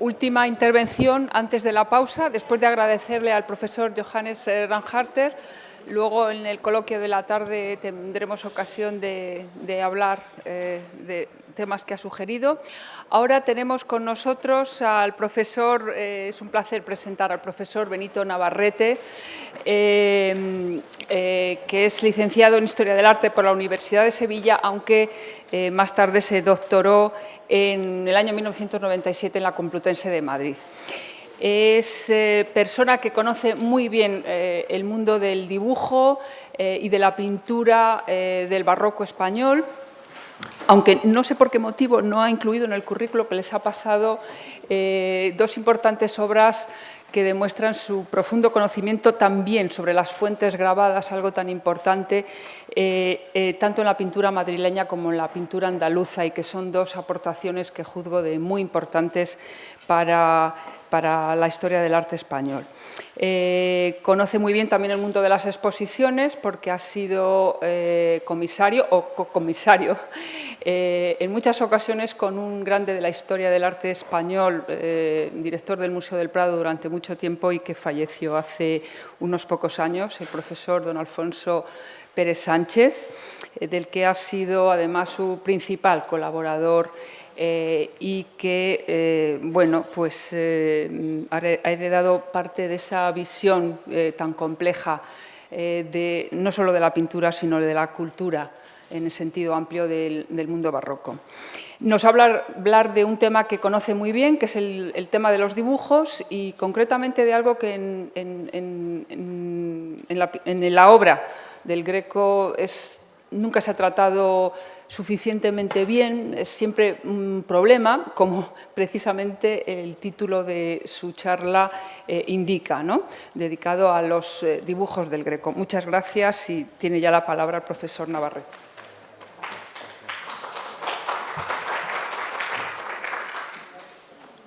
última intervención antes de la pausa, después de agradecerle al profesor Johannes Ranharter. Luego, en el coloquio de la tarde, tendremos ocasión de hablar de temas que ha sugerido. Ahora tenemos con nosotros al profesor, es un placer presentar al profesor Benito Navarrete, que es licenciado en Historia del Arte por la Universidad de Sevilla, aunque más tarde se doctoró en el año 1997 en la Complutense de Madrid. Es persona que conoce muy bien el mundo del dibujo y de la pintura del barroco español, aunque no sé por qué motivo no ha incluido en el currículo que les ha pasado dos importantes obras que demuestran su profundo conocimiento también sobre las fuentes grabadas, algo tan importante, tanto en la pintura madrileña como en la pintura andaluza, y que son dos aportaciones que juzgo de muy importantes para la historia del arte español. Conoce muy bien también el mundo de las exposiciones porque ha sido comisario o cocomisario en muchas ocasiones con un grande de la historia del arte español, director del Museo del Prado durante mucho tiempo y que falleció hace unos pocos años, el profesor don Alfonso Pérez Sánchez, del que ha sido además su principal colaborador y que, bueno, pues ha heredado parte de esa visión tan compleja no solo de la pintura, sino de la cultura en el sentido amplio del mundo barroco. Nos va a hablar de un tema que conoce muy bien, que es el tema de los dibujos y concretamente de algo que en la obra del Greco nunca se ha tratado suficientemente bien, es siempre un problema, como precisamente el título de su charla indica, ¿no? Dedicado a los dibujos del Greco. Muchas gracias y tiene ya la palabra el profesor Navarrete.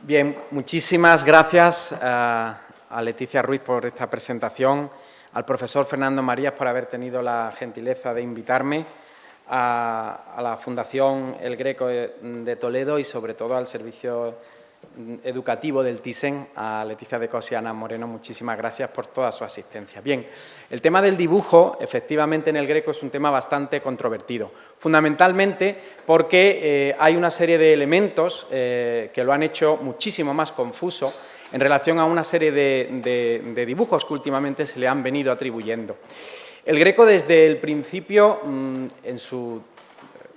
Bien, muchísimas gracias a Leticia Ruiz por esta presentación, al profesor Fernando Marías por haber tenido la gentileza de invitarme, a la Fundación El Greco de Toledo y sobre todo al servicio educativo del Thyssen, a Leticia de Cos y Ana Moreno. Muchísimas gracias por toda su asistencia. Bien, el tema del dibujo, efectivamente, en el Greco es un tema bastante controvertido, fundamentalmente porque hay una serie de elementos que lo han hecho muchísimo más confuso en relación a una serie de dibujos que últimamente se le han venido atribuyendo. El Greco, desde el principio, en sus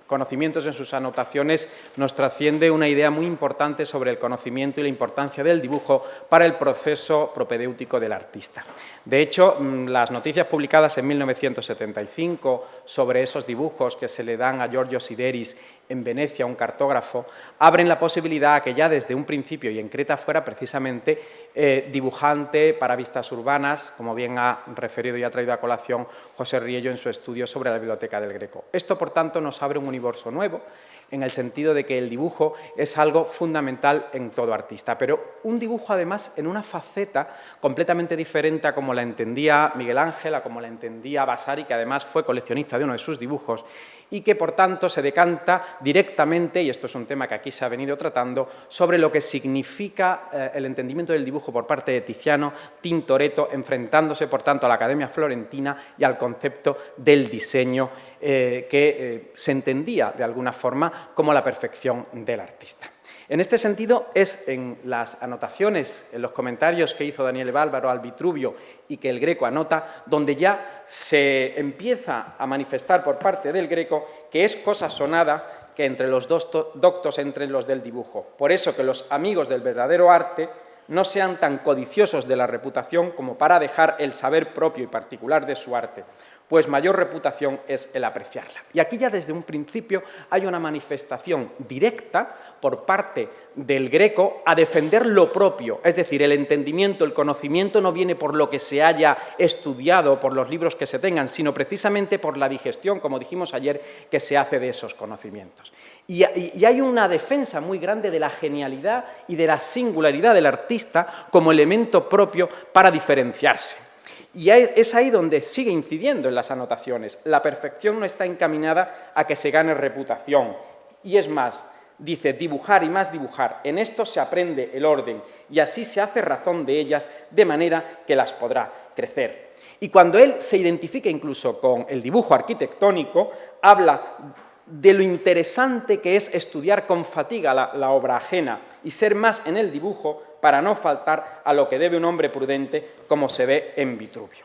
conocimientos, en sus anotaciones, nos trasciende una idea muy importante sobre el conocimiento y la importancia del dibujo para el proceso propedéutico del artista. De hecho, las noticias publicadas en 1975 sobre esos dibujos que se le dan a Giorgio Sideris en Venecia, un cartógrafo, abren la posibilidad a que ya desde un principio y en Creta fuera precisamente dibujante para vistas urbanas, como bien ha referido y ha traído a colación José Riello en su estudio sobre la biblioteca del Greco. Esto, por tanto, nos abre un universo nuevo en el sentido de que el dibujo es algo fundamental en todo artista, pero un dibujo además en una faceta completamente diferente a como la entendía Miguel Ángel, a como la entendía Vasari, que además fue coleccionista de uno de sus dibujos y que por tanto se decanta directamente, y esto es un tema que aquí se ha venido tratando, sobre lo que significa el entendimiento del dibujo por parte de Tiziano, Tintoretto, enfrentándose por tanto a la Academia Florentina y al concepto del diseño que se entendía de alguna forma como la perfección del artista. En este sentido, es en las anotaciones, en los comentarios que hizo Daniele Bálvaro al Vitruvio y que el Greco anota, donde ya se empieza a manifestar por parte del Greco que es cosa sonada que entre los dos doctos entren los del dibujo. Por eso que los amigos del verdadero arte no sean tan codiciosos de la reputación como para dejar el saber propio y particular de su arte, pues mayor reputación es el apreciarla. Y aquí ya desde un principio hay una manifestación directa por parte del Greco a defender lo propio, es decir, el entendimiento, el conocimiento no viene por lo que se haya estudiado, por los libros que se tengan, sino precisamente por la digestión, como dijimos ayer, que se hace de esos conocimientos. Y hay una defensa muy grande de la genialidad y de la singularidad del artista como elemento propio para diferenciarse. Y es ahí donde sigue incidiendo en las anotaciones. La perfección no está encaminada a que se gane reputación. Y es más, Dice, dibujar y más dibujar, en esto se aprende el orden y así se hace razón de ellas de manera que las podrá crecer. Y cuando él se identifica incluso con el dibujo arquitectónico, habla de lo interesante que es estudiar con fatiga la obra ajena y ser más en el dibujo para no faltar a lo que debe un hombre prudente, como se ve en Vitruvio.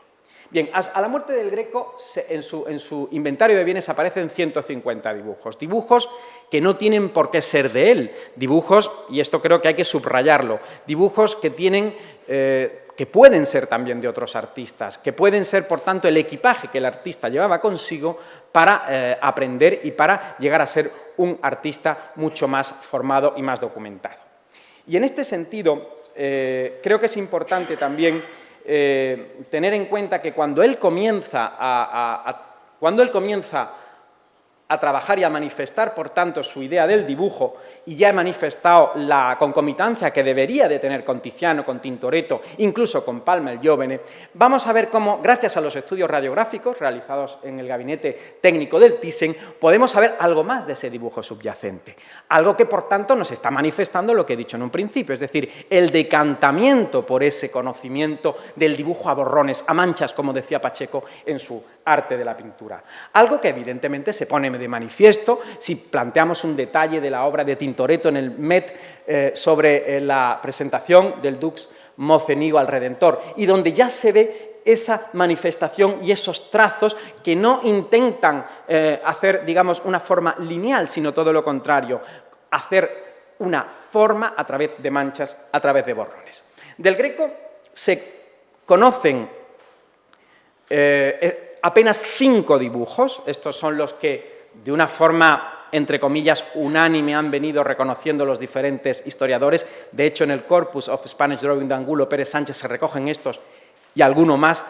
Bien, a la muerte del Greco, en su inventario de bienes aparecen 150 dibujos. Dibujos que no tienen por qué ser de él. Dibujos, y esto creo que hay que subrayarlo, dibujos que tienen... que pueden ser también de otros artistas, que pueden ser, por tanto, el equipaje que el artista llevaba consigo para aprender y para llegar a ser un artista mucho más formado y más documentado. Y en este sentido, creo que es importante también tener en cuenta que cuando él comienza a trabajar y a manifestar, por tanto, su idea del dibujo, y ya he manifestado la concomitancia que debería de tener con Tiziano, con Tintoretto, incluso con Palma el Giovane, vamos a ver cómo, gracias a los estudios radiográficos realizados en el gabinete técnico del Thyssen, podemos saber algo más de ese dibujo subyacente. Algo que, por tanto, nos está manifestando lo que he dicho en un principio, es decir, el decantamiento por ese conocimiento del dibujo a borrones, a manchas, como decía Pacheco en su arte de la pintura. Algo que evidentemente se pone de manifiesto si planteamos un detalle de la obra de Tintoretto en el Met sobre la presentación del Dux Mocenigo al Redentor, y donde ya se ve esa manifestación y esos trazos que no intentan hacer, digamos, una forma lineal, sino todo lo contrario, hacer una forma a través de manchas, a través de borrones. Del Greco se conocen apenas 5 dibujos, estos son los que de una forma, entre comillas, unánime han venido reconociendo los diferentes historiadores. De hecho, en el Corpus of Spanish Drawing de Angulo Pérez Sánchez se recogen estos y alguno más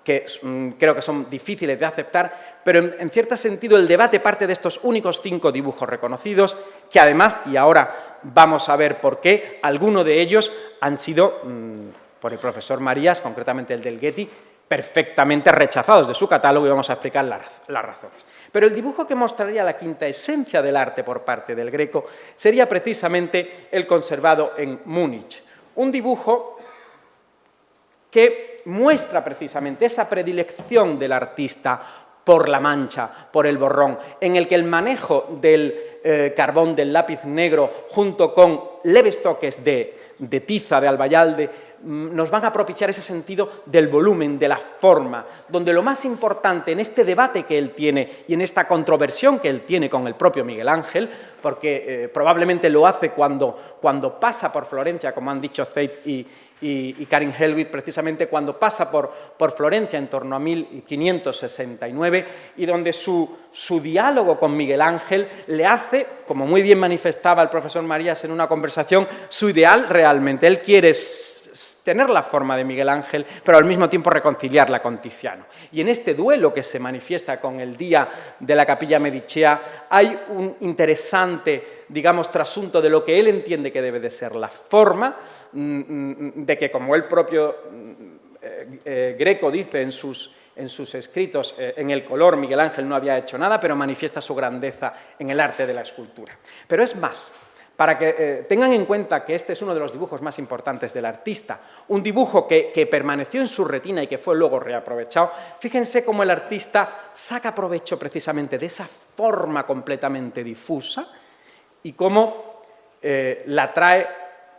que creo que son difíciles de aceptar, pero en cierto sentido el debate parte de estos únicos 5 dibujos reconocidos, que además, y ahora vamos a ver por qué, algunos de ellos han sido, por el profesor Marías, concretamente el del Getty, perfectamente rechazados de su catálogo, y vamos a explicar las razones. Pero el dibujo que mostraría la quinta esencia del arte por parte del Greco sería precisamente el conservado en Múnich. Un dibujo que muestra precisamente esa predilección del artista por la mancha, por el borrón, en el que el manejo del carbón, del lápiz negro, junto con leves toques de tiza, de albayalde, nos van a propiciar ese sentido del volumen, de la forma, donde lo más importante en este debate que él tiene y en esta controversión que él tiene con el propio Miguel Ángel, porque probablemente lo hace cuando pasa por Florencia, como han dicho Zeit y Karin Hellwig, precisamente cuando pasa por Florencia en torno a 1569, y donde su diálogo con Miguel Ángel le hace, como muy bien manifestaba el profesor Marías en una conversación, su ideal realmente. Él quiere tener la forma de Miguel Ángel, pero al mismo tiempo reconciliarla con Tiziano. Y en este duelo que se manifiesta con el día de la Capilla Medicea hay un interesante, digamos, trasunto de lo que él entiende que debe de ser la forma, de que, como el propio Greco dice en sus escritos, en el color Miguel Ángel no había hecho nada, pero manifiesta su grandeza en el arte de la escultura. Pero es más, para que tengan en cuenta que este es uno de los dibujos más importantes del artista, un dibujo que permaneció en su retina y que fue luego reaprovechado, fíjense cómo el artista saca provecho precisamente de esa forma completamente difusa y cómo la trae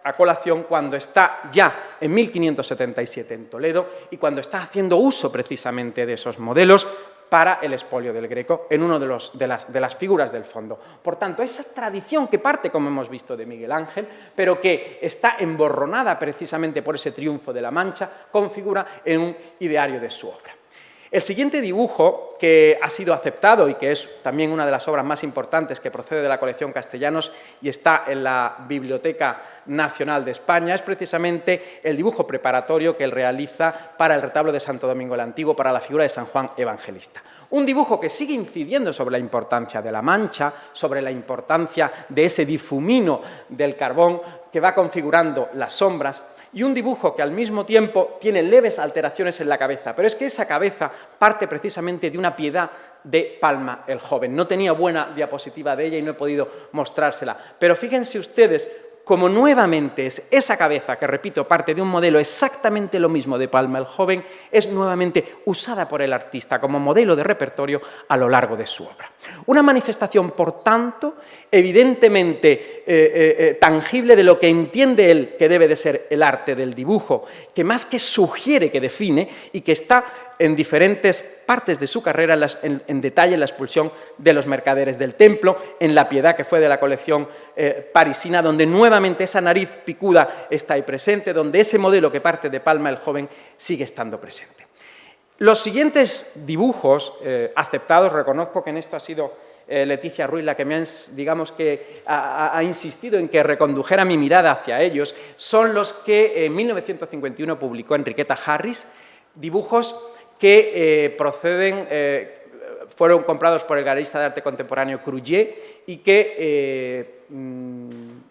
a colación cuando está ya en 1577 en Toledo y cuando está haciendo uso precisamente de esos modelos para el expolio del Greco en una de las figuras del fondo. Por tanto, esa tradición que parte, como hemos visto, de Miguel Ángel, pero que está emborronada precisamente por ese triunfo de la Mancha, configura en un ideario de su obra. El siguiente dibujo que ha sido aceptado y que es también una de las obras más importantes que procede de la colección Castellanos y está en la Biblioteca Nacional de España es precisamente el dibujo preparatorio que él realiza para el retablo de Santo Domingo el Antiguo, para la figura de San Juan Evangelista. Un dibujo que sigue incidiendo sobre la importancia de la mancha, sobre la importancia de ese difumino del carbón que va configurando las sombras, y un dibujo que al mismo tiempo tiene leves alteraciones en la cabeza, pero es que esa cabeza parte precisamente de una Piedad de Palma el Joven. No tenía buena diapositiva de ella y no he podido mostrársela, pero fíjense ustedes como nuevamente es esa cabeza, que repito, parte de un modelo exactamente lo mismo de Palma el Joven, es nuevamente usada por el artista como modelo de repertorio a lo largo de su obra. Una manifestación, por tanto, evidentemente tangible de lo que entiende él que debe de ser el arte del dibujo, que más que sugiere que define y que está en diferentes partes de su carrera en detalle en la expulsión de los mercaderes del templo, en La Piedad, que fue de la colección parisina, donde nuevamente esa nariz picuda está ahí presente, donde ese modelo que parte de Palma el Joven sigue estando presente. Los siguientes dibujos aceptados, reconozco que en esto ha sido Leticia Ruiz la que me ha insistido en que recondujera mi mirada hacia ellos, son los que en 1951 publicó Enriqueta Harris, dibujos que fueron comprados por el galerista de arte contemporáneo Crugier y que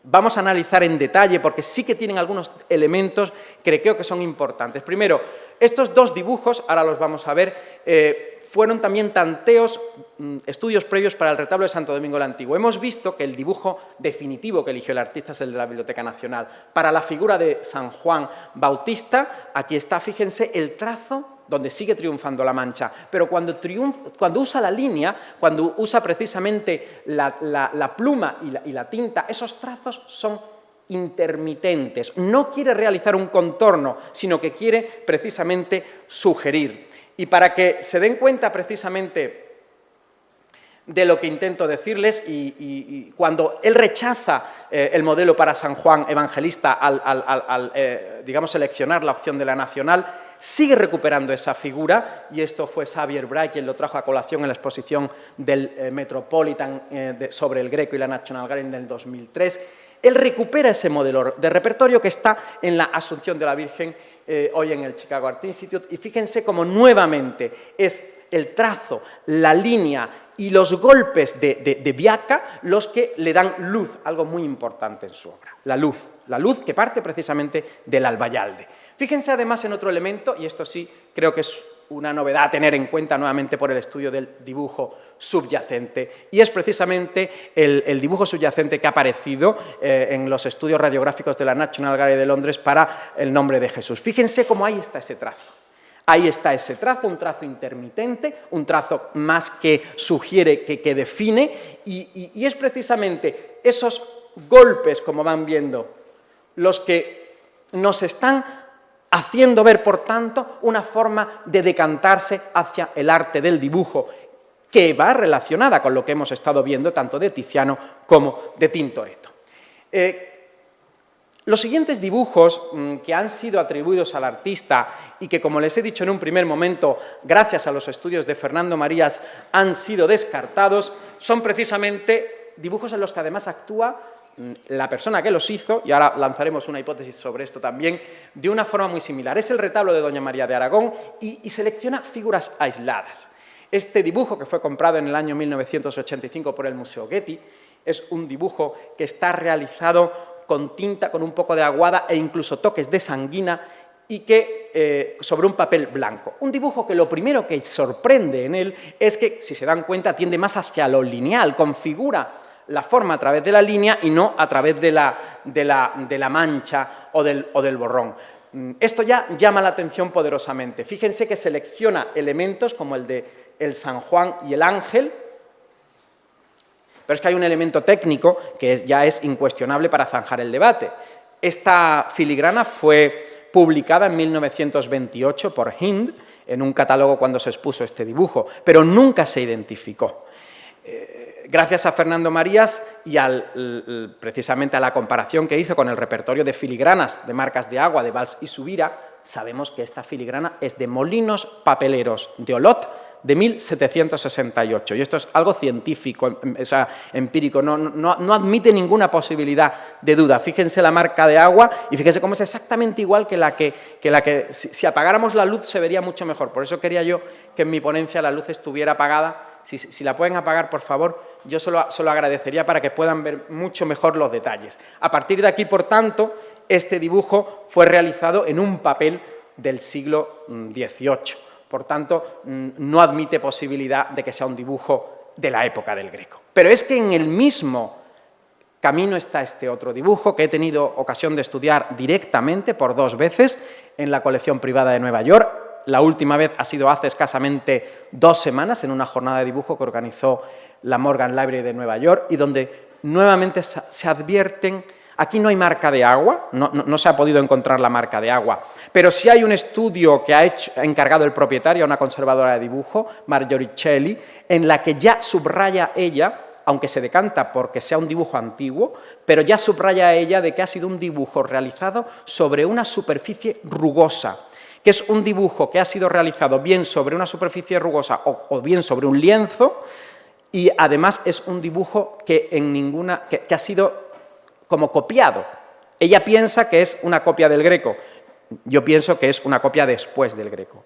vamos a analizar en detalle porque sí que tienen algunos elementos que creo que son importantes. Primero, estos dos dibujos, ahora los vamos a ver, fueron también tanteos, estudios previos para el retablo de Santo Domingo el Antiguo. Hemos visto que el dibujo definitivo que eligió el artista es el de la Biblioteca Nacional. Para la figura de San Juan Bautista, aquí está, fíjense, el trazo donde sigue triunfando la mancha, pero cuando usa la línea, cuando usa precisamente la pluma y la tinta, esos trazos son intermitentes. No quiere realizar un contorno, sino que quiere precisamente sugerir. Y para que se den cuenta precisamente de lo que intento decirles, y cuando él rechaza el modelo para San Juan Evangelista al seleccionar la opción de la Nacional, sigue recuperando esa figura, y esto fue Xavier Bray quien lo trajo a colación en la exposición del Metropolitan sobre el Greco y la National Gallery del 2003. Él recupera ese modelo de repertorio que está en la Asunción de la Virgen hoy en el Chicago Art Institute, y fíjense cómo nuevamente es el trazo, la línea y los golpes de Biaca los que le dan luz, algo muy importante en su obra, la luz que parte precisamente del albayalde. Fíjense además en otro elemento, y esto sí creo que es una novedad a tener en cuenta nuevamente por el estudio del dibujo subyacente, y es precisamente el dibujo subyacente que ha aparecido en los estudios radiográficos de la National Gallery de Londres para el nombre de Jesús. Fíjense cómo ahí está ese trazo. Ahí está ese trazo, un trazo intermitente, un trazo más que sugiere que define, y es precisamente esos golpes, como van viendo, los que nos están haciendo ver, por tanto, una forma de decantarse hacia el arte del dibujo, que va relacionada con lo que hemos estado viendo tanto de Tiziano como de Tintoretto. Los siguientes dibujos que han sido atribuidos al artista y que, como les he dicho en un primer momento, gracias a los estudios de Fernando Marías, han sido descartados, son precisamente dibujos en los que además actúa la persona que los hizo, y ahora lanzaremos una hipótesis sobre esto también, de una forma muy similar. Es el retablo de Doña María de Aragón y selecciona figuras aisladas. Este dibujo, que fue comprado en el año 1985 por el Museo Getty, es un dibujo que está realizado con tinta, con un poco de aguada e incluso toques de sanguina, y que sobre un papel blanco. Un dibujo que lo primero que sorprende en él es que, si se dan cuenta, tiende más hacia lo lineal, configura la forma a través de la línea y no a través de la mancha o del borrón. Esto ya llama la atención poderosamente. Fíjense que selecciona elementos como el de el San Juan y el Ángel, pero es que hay un elemento técnico que ya es incuestionable para zanjar el debate. Esta filigrana fue publicada en 1928 por Hind en un catálogo cuando se expuso este dibujo, pero nunca se identificó. Gracias a Fernando Marías y precisamente a la comparación que hizo con el repertorio de filigranas de marcas de agua de Valls y Subira, sabemos que esta filigrana es de Molinos Papeleros de Olot de 1768. Y esto es algo científico, o sea, empírico, no admite ninguna posibilidad de duda. Fíjense la marca de agua y fíjense cómo es exactamente igual que la que si apagáramos la luz se vería mucho mejor. Por eso quería yo que en mi ponencia la luz estuviera apagada. Si la pueden apagar, por favor, yo se lo agradecería para que puedan ver mucho mejor los detalles. A partir de aquí, por tanto, este dibujo fue realizado en un papel del siglo XVIII. Por tanto, no admite posibilidad de que sea un dibujo de la época del Greco. Pero es que en el mismo camino está este otro dibujo que he tenido ocasión de estudiar directamente por 2 veces en la colección privada de Nueva York. La última vez ha sido hace escasamente 2 semanas en una jornada de dibujo que organizó la Morgan Library de Nueva York y donde nuevamente se advierten. Aquí no hay marca de agua, no se ha podido encontrar la marca de agua, pero sí hay un estudio que ha encargado el propietario a una conservadora de dibujo, Marjorie Shelley, en la que ya subraya ella, aunque se decanta porque sea un dibujo antiguo, pero ya subraya ella de que ha sido un dibujo realizado sobre una superficie rugosa, que es un dibujo que ha sido realizado bien sobre una superficie rugosa o bien sobre un lienzo, y además es un dibujo que ha sido como copiado. Ella piensa que es una copia del Greco, yo pienso que es una copia después del Greco.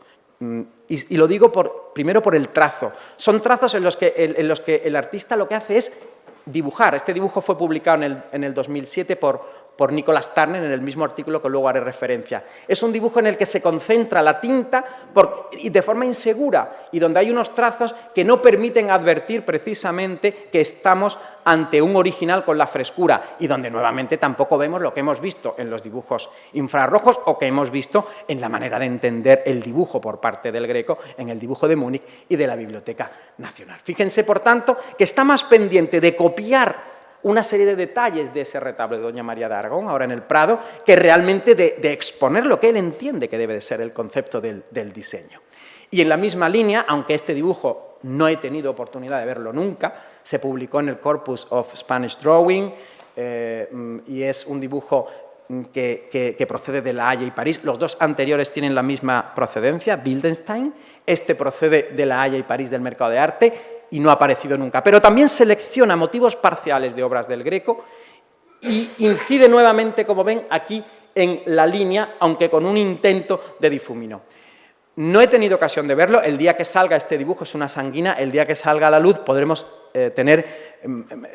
Y lo digo primero por el trazo. Son trazos en los que el artista lo que hace es dibujar. Este dibujo fue publicado en el 2007 por Nicholas Turner en el mismo artículo que luego haré referencia. Es un dibujo en el que se concentra la tinta y de forma insegura y donde hay unos trazos que no permiten advertir precisamente que estamos ante un original con la frescura y donde nuevamente tampoco vemos lo que hemos visto en los dibujos infrarrojos o que hemos visto en la manera de entender el dibujo por parte del Greco en el dibujo de Múnich y de la Biblioteca Nacional. Fíjense, por tanto, que está más pendiente de copiar una serie de detalles de ese retablo de Doña María de Aragón, ahora en el Prado, que realmente de exponer lo que él entiende que debe de ser el concepto del diseño. Y en la misma línea, aunque este dibujo no he tenido oportunidad de verlo nunca, se publicó en el Corpus of Spanish Drawing y es un dibujo que procede de La Haya y París. Los 2 anteriores tienen la misma procedencia, Wildenstein. Este procede de La Haya y París del Mercado de Arte y no ha aparecido nunca. Pero también selecciona motivos parciales de obras del Greco y incide nuevamente, como ven, aquí en la línea, aunque con un intento de difumino. No he tenido ocasión de verlo. El día que salga este dibujo, es una sanguina, el día que salga a la luz podremos tener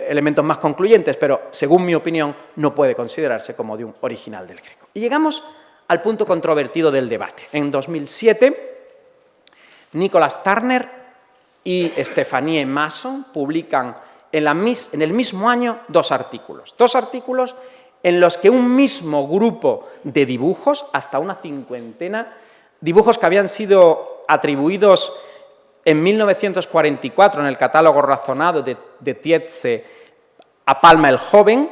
elementos más concluyentes, pero según mi opinión no puede considerarse como de un original del Greco. Y llegamos al punto controvertido del debate. En 2007, Nicholas Turner y Stephanie Masson publican en el mismo año 2 artículos. 2 artículos en los que un mismo grupo de dibujos, hasta una 50, dibujos que habían sido atribuidos en 1944 en el catálogo razonado de Tietze a Palma el Joven,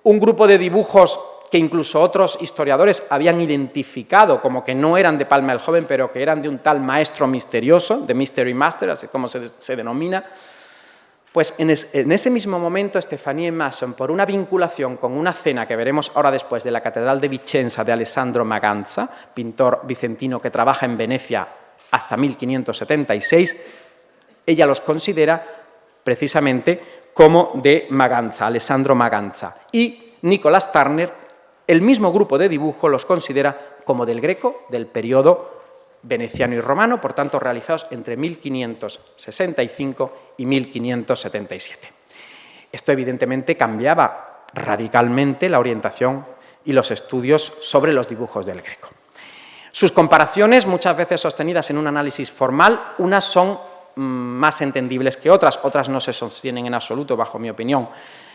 un grupo de dibujos que incluso otros historiadores habían identificado como que no eran de Palma el Joven, pero que eran de un tal maestro misterioso, de Mystery Master, así como se denomina. Pues en ese mismo momento, Stephanie Masson, por una vinculación con una cena que veremos ahora después de la Catedral de Vicenza de Alessandro Maganza, pintor vicentino que trabaja en Venecia hasta 1576, ella los considera precisamente como de Maganza, Alessandro Maganza. Y Nicholas Turner, el mismo grupo de dibujo, los considera como del Greco, del periodo veneciano y romano, por tanto realizados entre 1565 y 1577. Esto evidentemente cambiaba radicalmente la orientación y los estudios sobre los dibujos del Greco. Sus comparaciones, muchas veces sostenidas en un análisis formal, unas son más entendibles que otras no se sostienen en absoluto, bajo mi opinión.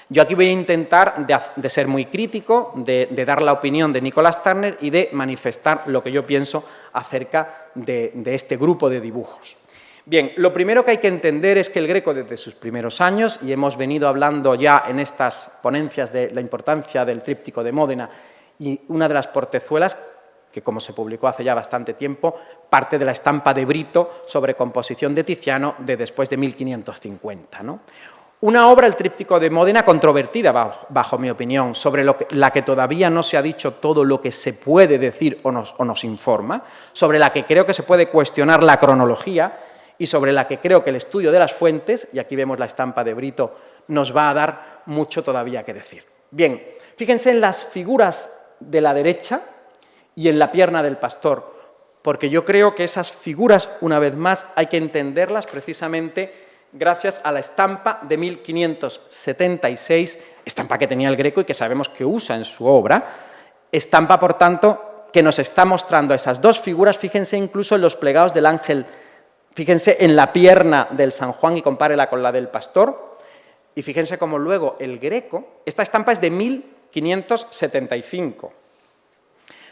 Yo aquí voy a intentar de ser muy crítico, de dar la opinión de Nicholas Turner y de manifestar lo que yo pienso acerca de este grupo de dibujos. Bien, lo primero que hay que entender es que el Greco desde sus primeros años, y hemos venido hablando ya en estas ponencias de la importancia del tríptico de Módena, y una de las portezuelas, que como se publicó hace ya bastante tiempo, parte de la estampa de Brito sobre composición de Tiziano de después de 1550, ¿no? Una obra, el tríptico de Módena, controvertida, bajo mi opinión, sobre la que todavía no se ha dicho todo lo que se puede decir o nos informa, sobre la que creo que se puede cuestionar la cronología y sobre la que creo que el estudio de las fuentes, y aquí vemos la estampa de Brito, nos va a dar mucho todavía que decir. Bien, fíjense en las figuras de la derecha y en la pierna del pastor, porque yo creo que esas figuras, una vez más, hay que entenderlas precisamente gracias a la estampa de 1576, estampa que tenía el Greco y que sabemos que usa en su obra, Estampa, por tanto, que nos está mostrando esas dos figuras. Fíjense incluso en los plegados del ángel, fíjense en la pierna del San Juan y compárela con la del pastor. Y fíjense cómo luego el Greco, esta estampa es de 1575.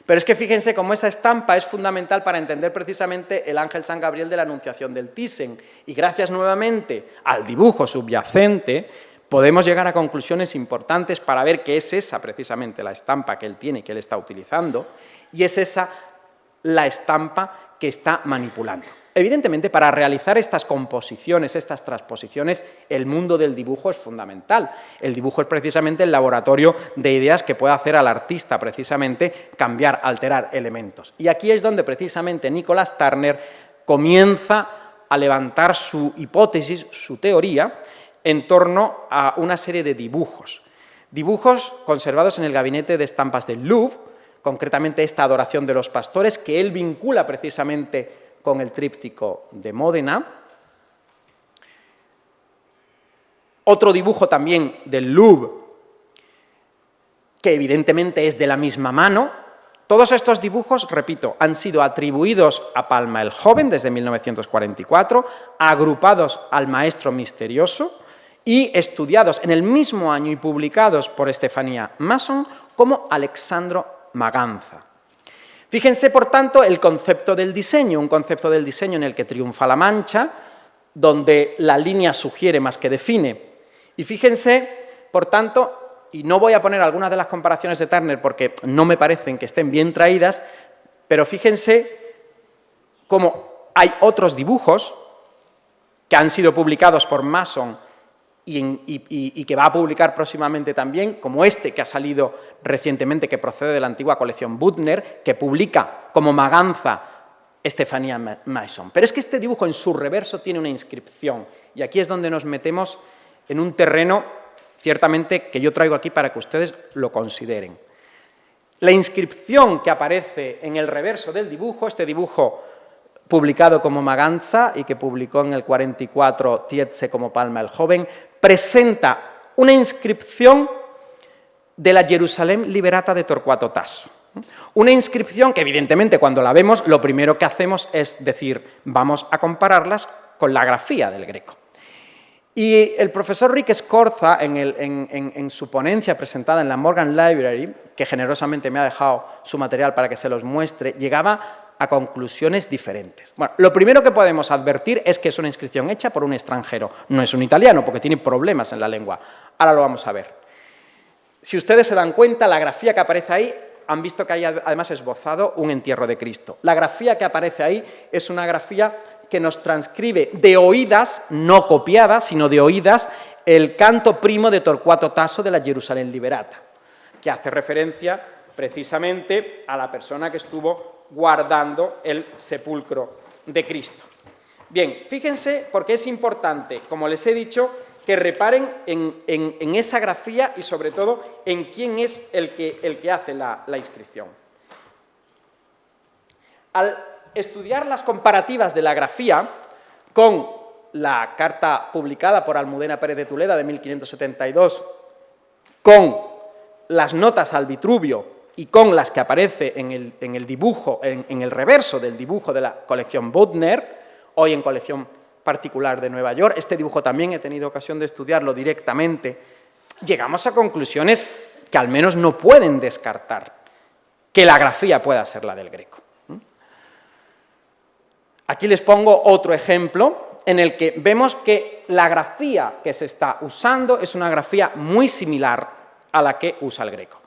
Pero es que fíjense cómo esa estampa es fundamental para entender precisamente el ángel San Gabriel de la Anunciación del Thyssen. Y gracias nuevamente al dibujo subyacente, podemos llegar a conclusiones importantes para ver que es esa precisamente la estampa que él tiene y que él está utilizando, y es esa la estampa que está manipulando. Evidentemente, para realizar estas composiciones, estas transposiciones, el mundo del dibujo es fundamental. El dibujo es precisamente el laboratorio de ideas que puede hacer al artista precisamente cambiar, alterar elementos. Y aquí es donde precisamente Nicholas Turner comienza a levantar su hipótesis, su teoría, en torno a una serie de dibujos. Dibujos conservados en el gabinete de estampas del Louvre, concretamente esta adoración de los pastores, que él vincula precisamente con el tríptico de Módena. Otro dibujo también del Louvre, que evidentemente es de la misma mano. Todos estos dibujos, repito, han sido atribuidos a Palma el Joven desde 1944, agrupados al Maestro Misterioso y estudiados en el mismo año y publicados por Estefanía Masson como Alexandro Maganza. Fíjense, por tanto, el concepto del diseño, un concepto del diseño en el que triunfa la mancha, donde la línea sugiere más que define. Y fíjense, por tanto, y no voy a poner algunas de las comparaciones de Turner porque no me parecen que estén bien traídas, pero fíjense cómo hay otros dibujos que han sido publicados por Masson y que va a publicar próximamente también, como este que ha salido recientemente, que procede de la antigua colección Büttner, que publica como Maganza Estefanía Masson. Pero es que este dibujo en su reverso tiene una inscripción, y aquí es donde nos metemos en un terreno, ciertamente, que yo traigo aquí para que ustedes lo consideren. La inscripción que aparece en el reverso del dibujo, este dibujo publicado como Maganza y que publicó en el 44 Tietze como Palma el Joven, presenta una inscripción de la Jerusalén Liberata de Torquato Tasso. Una inscripción que, evidentemente, cuando la vemos, lo primero que hacemos es decir, vamos a compararlas con la grafía del Greco. Y el profesor Rick Scorza, en su ponencia presentada en la Morgan Library, que generosamente me ha dejado su material para que se los muestre, llegaba a conclusiones diferentes. Bueno, lo primero que podemos advertir es que es una inscripción hecha por un extranjero, no es un italiano, porque tiene problemas en la lengua. Ahora lo vamos a ver. Si ustedes se dan cuenta, la grafía que aparece ahí, han visto que hay además esbozado un entierro de Cristo. La grafía que aparece ahí es una grafía que nos transcribe de oídas, no copiada, sino de oídas, el canto primo de Torquato Tasso de la Jerusalén Liberata, que hace referencia precisamente a la persona que estuvo guardando el sepulcro de Cristo. Bien, fíjense, porque es importante, como les he dicho, que reparen en esa grafía y sobre todo en quién es el que hace la inscripción. Al estudiar las comparativas de la grafía con la carta publicada por Almudena Pérez de Tuleda de 1572, con las notas al Vitruvio y con las que aparece en el dibujo, en el reverso del dibujo de la colección Büttner, hoy en colección particular de Nueva York, este dibujo también he tenido ocasión de estudiarlo directamente, llegamos a conclusiones que al menos no pueden descartar que la grafía pueda ser la del Greco. Aquí les pongo otro ejemplo en el que vemos que la grafía que se está usando es una grafía muy similar a la que usa el Greco.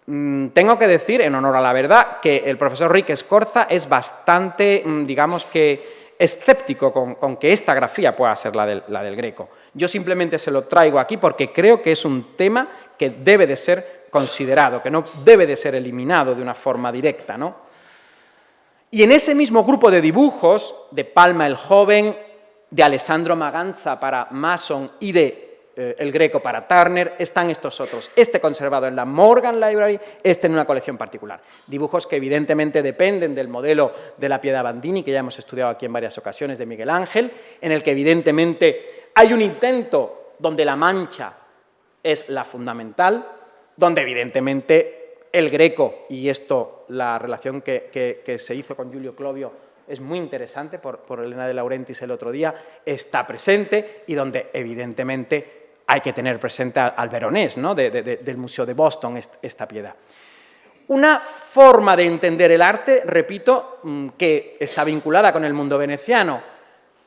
Tengo que decir, en honor a la verdad, que el profesor Rick Scorza es bastante, digamos que, escéptico con que esta grafía pueda ser la del Greco. Yo simplemente se lo traigo aquí porque creo que es un tema que debe de ser considerado, que no debe de ser eliminado de una forma directa, ¿no? Y en ese mismo grupo de dibujos, de Palma el Joven, de Alessandro Maganza para Masson y de el Greco para Turner, están estos otros. Este conservado en la Morgan Library, este en una colección particular. Dibujos que evidentemente dependen del modelo de la Pietà Bandini, que ya hemos estudiado aquí en varias ocasiones, de Miguel Ángel, en el que evidentemente hay un intento donde la mancha es la fundamental, donde evidentemente el Greco, y esto, la relación que se hizo con Giulio Clovio es muy interesante por Elena de Laurentiis el otro día, está presente y donde evidentemente hay que tener presente al Veronés, ¿no? del Museo de Boston, esta piedad. Una forma de entender el arte, repito, que está vinculada con el mundo veneciano,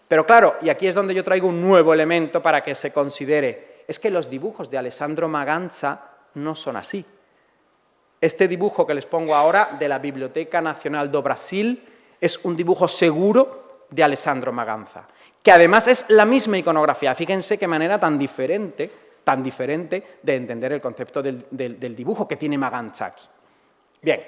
pero claro, y aquí es donde yo traigo un nuevo elemento para que se considere, es que los dibujos de Alessandro Maganza no son así. Este dibujo que les pongo ahora de la Biblioteca Nacional do Brasil es un dibujo seguro de Alessandro Maganza, que además es la misma iconografía. Fíjense qué manera tan diferente de entender el concepto del dibujo que tiene Maganza aquí. Bien,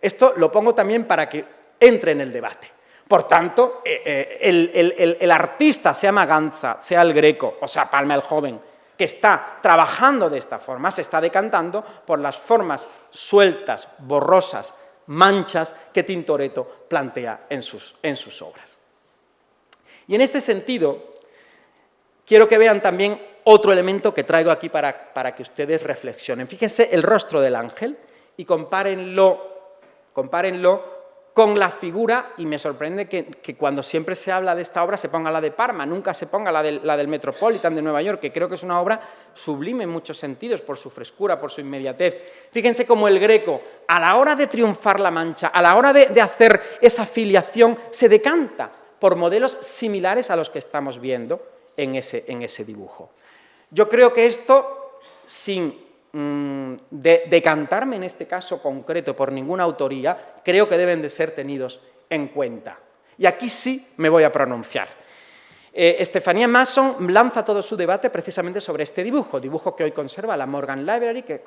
esto lo pongo también para que entre en el debate. Por tanto, el artista, sea Maganza, sea el Greco, o sea Palma el Joven, que está trabajando de esta forma, se está decantando por las formas sueltas, borrosas, manchas que Tintoretto plantea en sus obras. Y en este sentido, quiero que vean también otro elemento que traigo aquí para que ustedes reflexionen. Fíjense el rostro del ángel y compárenlo con la figura, y me sorprende que cuando siempre se habla de esta obra se ponga la de Parma, nunca se ponga la del Metropolitan de Nueva York, que creo que es una obra sublime en muchos sentidos, por su frescura, por su inmediatez. Fíjense cómo el Greco, a la hora de triunfar la mancha, a la hora de hacer esa filiación, se decanta por modelos similares a los que estamos viendo en ese dibujo. Yo creo que esto, sin decantarme en este caso concreto por ninguna autoría, creo que deben de ser tenidos en cuenta. Y aquí sí me voy a pronunciar. Estefanía Mason lanza todo su debate precisamente sobre este dibujo que hoy conserva la Morgan Library, que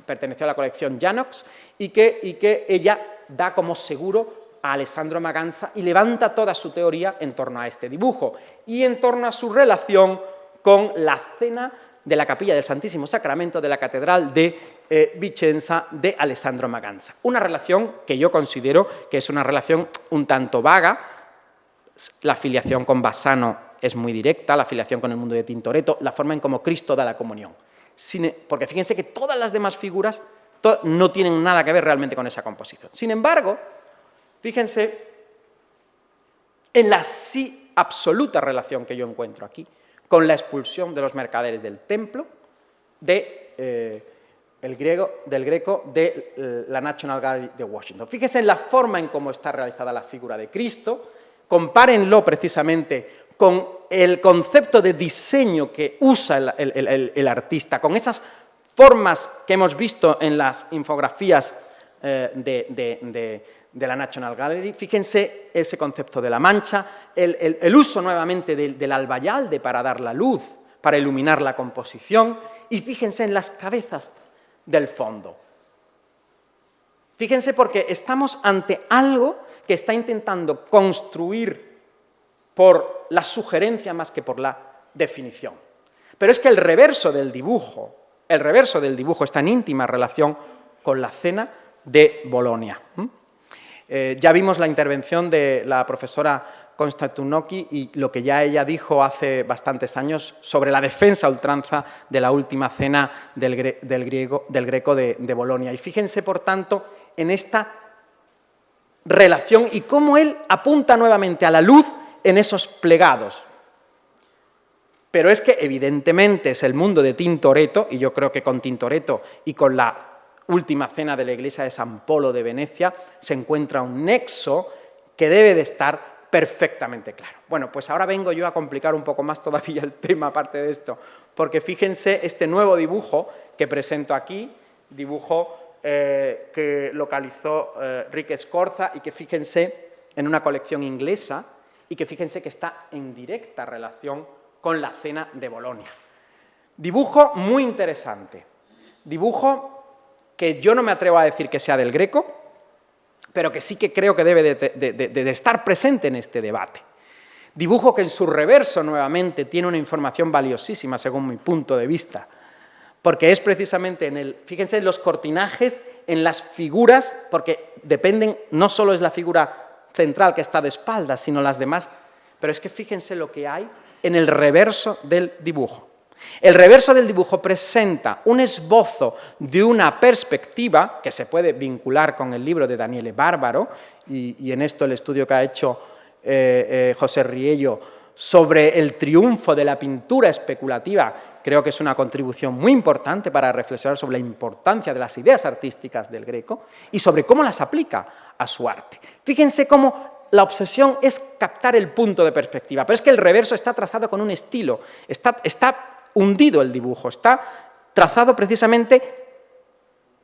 perteneció a la colección Janox, y que ella da como seguro a Alessandro Maganza y levanta toda su teoría en torno a este dibujo y en torno a su relación con la cena de la Capilla del Santísimo Sacramento de la Catedral de Vicenza de Alessandro Maganza. Una relación que yo considero que es una relación un tanto vaga. La filiación con Bassano es muy directa, la filiación con el mundo de Tintoretto, la forma en cómo Cristo da la comunión. Porque fíjense que todas las demás figuras no tienen nada que ver realmente con esa composición. Sin embargo, fíjense en la sí absoluta relación que yo encuentro aquí con la expulsión de los mercaderes del templo del Greco de la National Gallery de Washington. Fíjense en la forma en cómo está realizada la figura de Cristo, compárenlo precisamente con el concepto de diseño que usa el artista, con esas formas que hemos visto en las infografías de la National Gallery. Fíjense ese concepto de la mancha, el uso nuevamente del albayalde para dar la luz, para iluminar la composición, y fíjense en las cabezas del fondo. Fíjense porque estamos ante algo que está intentando construir por la sugerencia más que por la definición. Pero es que el reverso del dibujo está en íntima relación con la cena de Bolonia. Ya vimos la intervención de la profesora Konstantinouki y lo que ya ella dijo hace bastantes años sobre la defensa a ultranza de la última cena del Greco de Bolonia. Y fíjense, por tanto, en esta relación y cómo él apunta nuevamente a la luz en esos plegados. Pero es que evidentemente es el mundo de Tintoretto, y yo creo que con Tintoretto y con la última cena de la iglesia de San Polo de Venecia se encuentra un nexo que debe de estar perfectamente claro. Bueno, pues ahora vengo yo a complicar un poco más todavía el tema, aparte de esto, porque fíjense este nuevo dibujo que presento aquí, dibujo que localizó Rick Scorza y que fíjense en una colección inglesa y que fíjense que está en directa relación con la cena de Bolonia. Dibujo muy interesante, dibujo que yo no me atrevo a decir que sea del Greco, pero que sí que creo que debe de estar presente en este debate. Dibujo que en su reverso nuevamente tiene una información valiosísima según mi punto de vista, porque es precisamente fíjense en los cortinajes, en las figuras, porque dependen, no solo es la figura central que está de espaldas, sino las demás, pero es que fíjense lo que hay en el reverso del dibujo. El reverso del dibujo presenta un esbozo de una perspectiva que se puede vincular con el libro de Daniele Barbaro, y en esto el estudio que ha hecho José Riello sobre el triunfo de la pintura especulativa, creo que es una contribución muy importante para reflexionar sobre la importancia de las ideas artísticas del Greco y sobre cómo las aplica a su arte. Fíjense cómo la obsesión es captar el punto de perspectiva, pero es que el reverso está trazado con un estilo, está hundido el dibujo, está trazado precisamente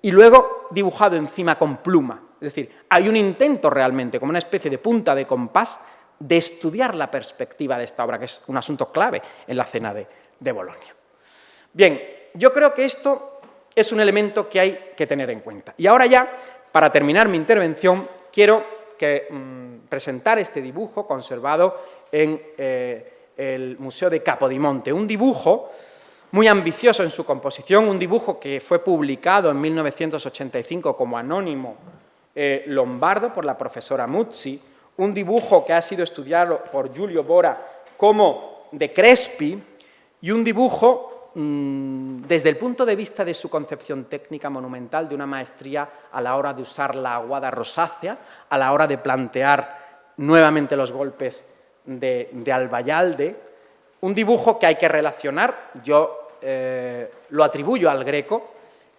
y luego dibujado encima con pluma. Es decir, hay un intento realmente, como una especie de punta de compás, de estudiar la perspectiva de esta obra, que es un asunto clave en la cena de Bolonia. Bien, yo creo que esto es un elemento que hay que tener en cuenta. Y ahora ya, para terminar mi intervención, quiero presentar este dibujo conservado en el Museo de Capodimonte, un dibujo muy ambicioso en su composición, un dibujo que fue publicado en 1985 como anónimo lombardo por la profesora Muzzi, un dibujo que ha sido estudiado por Giulio Bora como de Crespi, y un dibujo desde el punto de vista de su concepción técnica monumental, de una maestría a la hora de usar la aguada rosácea, a la hora de plantear nuevamente los golpes de Albayalde, un dibujo que hay que relacionar, yo lo atribuyo al Greco,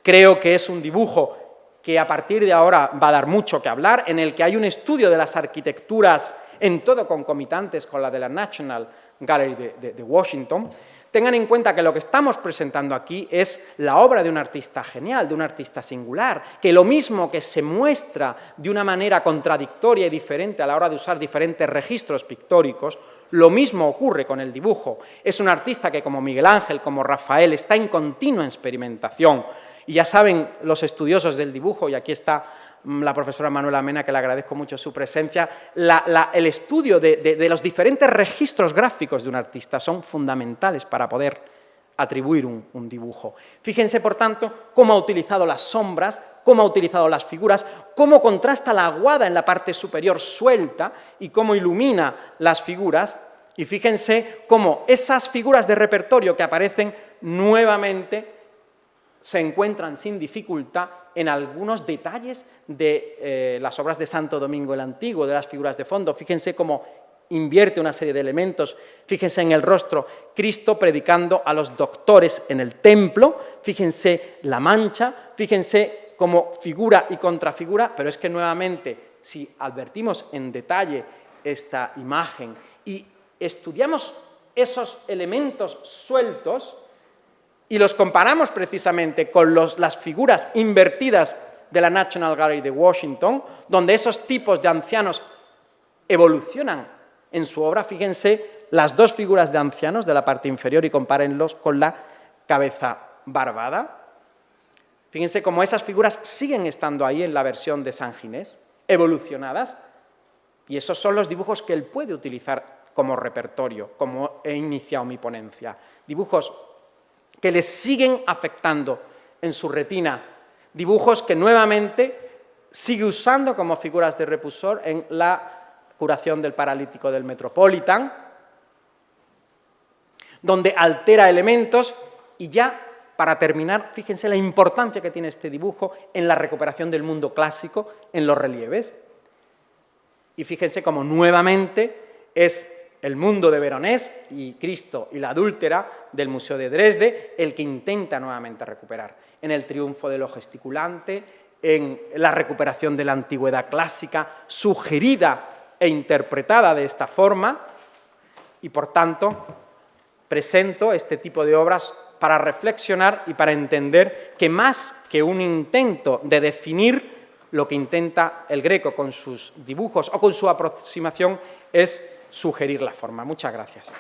creo que es un dibujo que a partir de ahora va a dar mucho que hablar, en el que hay un estudio de las arquitecturas en todo concomitantes con la de la National Gallery de Washington. Tengan en cuenta que lo que estamos presentando aquí es la obra de un artista genial, de un artista singular, que lo mismo que se muestra de una manera contradictoria y diferente a la hora de usar diferentes registros pictóricos, lo mismo ocurre con el dibujo. Es un artista que, como Miguel Ángel, como Rafael, está en continua experimentación. Y ya saben los estudiosos del dibujo, y aquí está la profesora Manuela Mena, que le agradezco mucho su presencia, el estudio de los diferentes registros gráficos de un artista son fundamentales para poder atribuir un dibujo. Fíjense, por tanto, cómo ha utilizado las sombras, cómo ha utilizado las figuras, cómo contrasta la aguada en la parte superior suelta y cómo ilumina las figuras, y fíjense cómo esas figuras de repertorio que aparecen nuevamente se encuentran sin dificultad en algunos detalles de las obras de Santo Domingo el Antiguo, de las figuras de fondo. Fíjense cómo invierte una serie de elementos. Fíjense en el rostro, Cristo predicando a los doctores en el templo. Fíjense la mancha, fíjense como figura y contrafigura, pero es que nuevamente, si advertimos en detalle esta imagen y estudiamos esos elementos sueltos, y los comparamos precisamente con las figuras invertidas de la National Gallery de Washington, donde esos tipos de ancianos evolucionan en su obra. Fíjense las dos figuras de ancianos de la parte inferior y compárenlos con la cabeza barbada. Fíjense cómo esas figuras siguen estando ahí en la versión de San Ginés, evolucionadas, y esos son los dibujos que él puede utilizar como repertorio, como he iniciado mi ponencia. Dibujos que les siguen afectando en su retina, dibujos que nuevamente sigue usando como figuras de Repoussor en la curación del paralítico del Metropolitan, donde altera elementos. Y ya, para terminar, fíjense la importancia que tiene este dibujo en la recuperación del mundo clásico, en los relieves. Y fíjense cómo nuevamente es el mundo de Veronés y Cristo y la adúltera del Museo de Dresde el que intenta nuevamente recuperar. En el triunfo de lo gesticulante, en la recuperación de la antigüedad clásica, sugerida e interpretada de esta forma, y por tanto presento este tipo de obras para reflexionar y para entender que más que un intento de definir, lo que intenta el Greco con sus dibujos o con su aproximación es sugerir la forma. Muchas gracias.